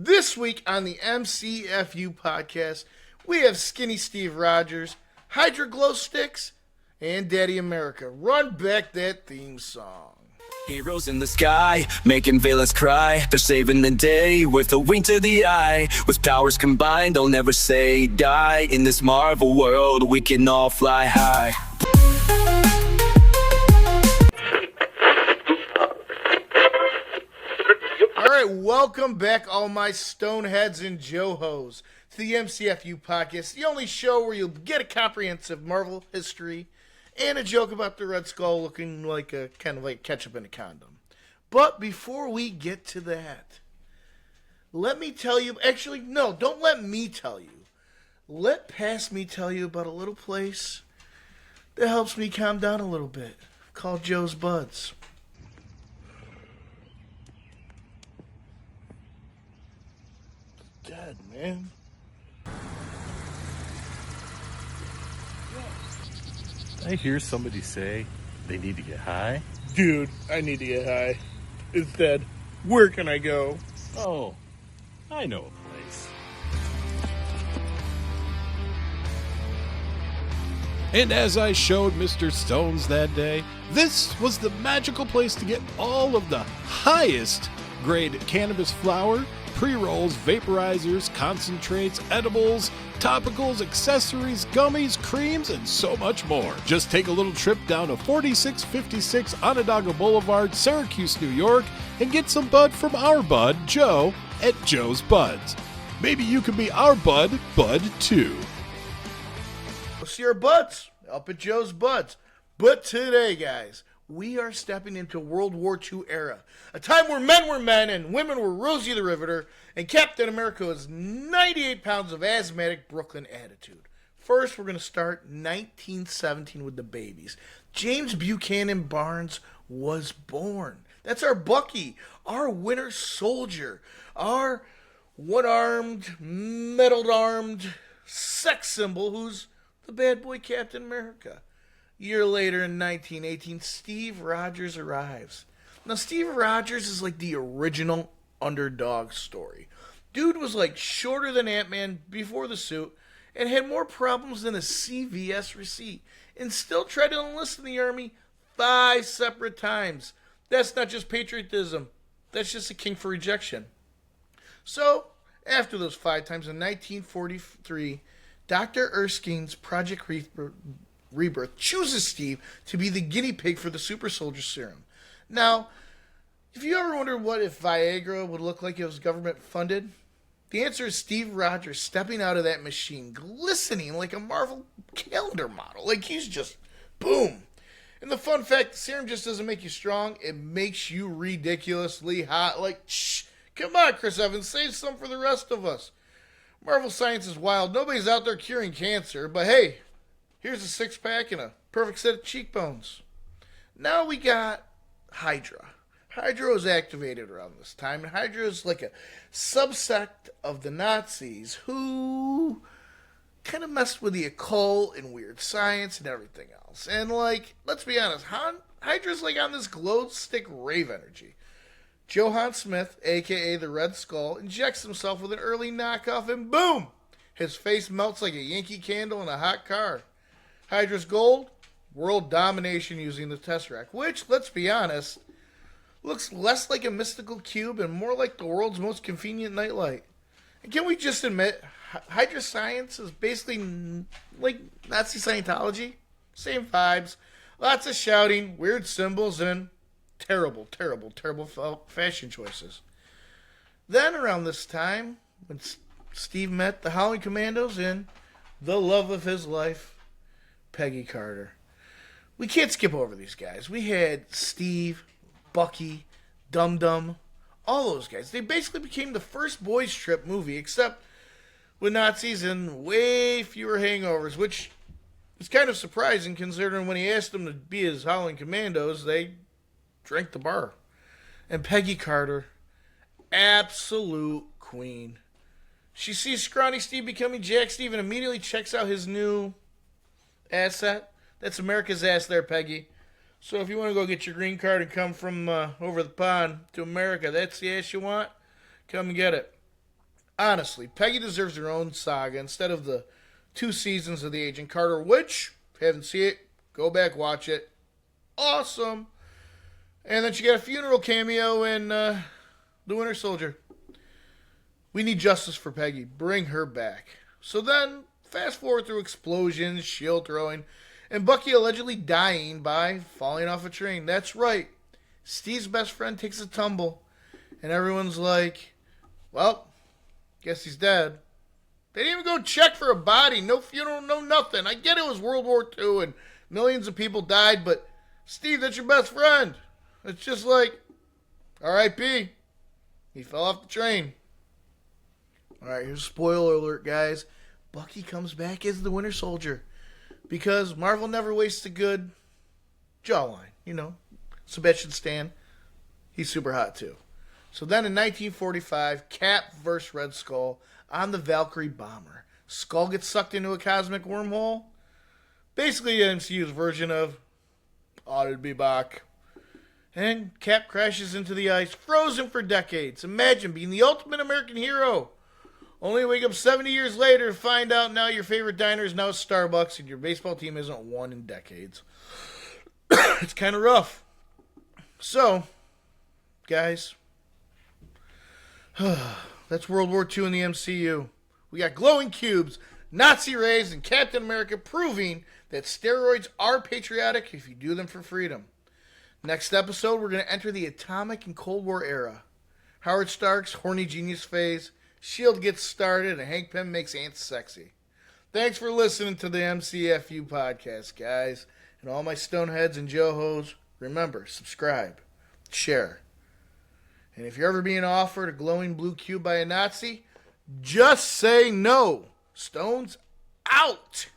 This week on the MCFU Podcast, we have Skinny Steve Rogers, HYDRA Glow Sticks, and Daddy America. Run back that theme song. Heroes in the sky, making villains cry. They're saving the day with a wink to the eye. With powers combined, they'll never say die. In this Marvel world, we can all fly high. Alright, welcome back all my stoneheads and johos to the MCFU Podcast, the only show where you'll get a comprehensive Marvel history and a joke about the Red Skull looking like a kind of like ketchup in a condom. But before we get to that, let me tell you, actually, no, don't let me tell you. Let past me tell you about a little place that helps me calm down a little bit, called Joe's Buds. Dead, man. I hear somebody say they need to get high. Dude, I need to get high. It's dead. Where can I go? Oh, I know a place. And as I showed Mr. Stones that day, this was the magical place to get all of the highest grade cannabis flower, pre-rolls, vaporizers, concentrates, edibles, topicals, accessories, gummies, creams, and so much more. Just take a little trip down to 4656 Onondaga Boulevard, Syracuse, New York, and get some bud from our bud, Joe, at Joe's Buds. Maybe you can be our bud too. We'll see our buds up at Joe's Buds. But today, guys, we are stepping into World War II era, a time where men were men and women were Rosie the Riveter, and Captain America was 98 pounds of asthmatic Brooklyn attitude. First, we're going to start 1917 with the babies. James Buchanan Barnes was born. That's our Bucky, our winter soldier, our one-armed, metal-armed sex symbol who's the bad boy Captain America. Year later in 1918, Steve Rogers arrives. Now, Steve Rogers is like the original underdog story. Dude was like shorter than Ant-Man before the suit and had more problems than a CVS receipt and still tried to enlist in the Army 5 separate times. That's not just patriotism. That's just a king for rejection. So, after those 5 times in 1943, Dr. Erskine's Project Rebirth chooses Steve to be the guinea pig for the super soldier serum. Now, if you ever wondered what if Viagra would look like if it was government funded, the answer is Steve Rogers stepping out of that machine, glistening like a Marvel calendar model. Like he's just boom. And the fun fact, the serum just doesn't make you strong, it makes you ridiculously hot. Like, shh, come on, Chris Evans, save some for the rest of us. Marvel science is wild. Nobody's out there curing cancer, but hey, here's a 6-pack and a perfect set of cheekbones. Now we got HYDRA. HYDRA was activated around this time, and HYDRA is like a subsect of the Nazis who kind of messed with the occult and weird science and everything else. And like, let's be honest, HYDRA's like on this glow stick rave energy. Johann Smith, a.k.a. the Red Skull, injects himself with an early knockoff, and boom! His face melts like a Yankee candle in a hot car. HYDRA's goal? World domination using the Tesseract, which, let's be honest, looks less like a mystical cube and more like the world's most convenient nightlight. And can we just admit, HYDRA science is basically like Nazi Scientology? Same vibes, lots of shouting, weird symbols, and terrible fashion choices. Then around this time, when Steve met the Howling Commandos and the love of his life, Peggy Carter. We can't skip over these guys. We had Steve, Bucky, Dum Dum, all those guys. They basically became the first boys trip movie, except with Nazis and way fewer hangovers, which is kind of surprising considering when he asked them to be his Howling Commandos, they drank the bar. And Peggy Carter, absolute queen. She sees scrawny Steve becoming Jack Steve and immediately checks out his new asset. That's America's ass there, Peggy. So if you want to go get your green card and come from over the pond to America, that's the ass you want, come and get it. Honestly, Peggy deserves her own saga instead of the 2 seasons of the Agent Carter, which, if you haven't seen it, go back, watch it. Awesome. And then she got a funeral cameo in The Winter Soldier. We need justice for Peggy. Bring her back. So then, fast forward through explosions, shield throwing, and Bucky allegedly dying by falling off a train. That's right. Steve's best friend takes a tumble, and everyone's like, well, guess he's dead. They didn't even go check for a body. No funeral, no nothing. I get it was World War II and millions of people died, but Steve, that's your best friend. It's just like, R.I.P. He fell off the train. Alright, here's a spoiler alert, guys. Bucky comes back as the Winter Soldier. Because Marvel never wastes a good jawline, you know. Sebastian Stan, he's super hot too. So then in 1945, Cap vs. Red Skull on the Valkyrie bomber. Skull gets sucked into a cosmic wormhole. Basically the MCU's version of Ought to be back. And Cap crashes into the ice, frozen for decades. Imagine being the ultimate American hero. Only wake up 70 years later to find out now your favorite diner is now Starbucks and your baseball team isn't won in decades. It's kind of rough. So, guys, that's World War II in the MCU. We got glowing cubes, Nazi rays, and Captain America proving that steroids are patriotic if you do them for freedom. Next episode, we're going to enter the atomic and Cold War era. Howard Stark's horny genius phase, S.H.I.E.L.D. gets started, and Hank Pym makes ants sexy. Thanks for listening to the MCFU Podcast, guys. And all my stoneheads and Johos, remember, subscribe, share. And if you're ever being offered a glowing blue cube by a Nazi, just say no. Stones out.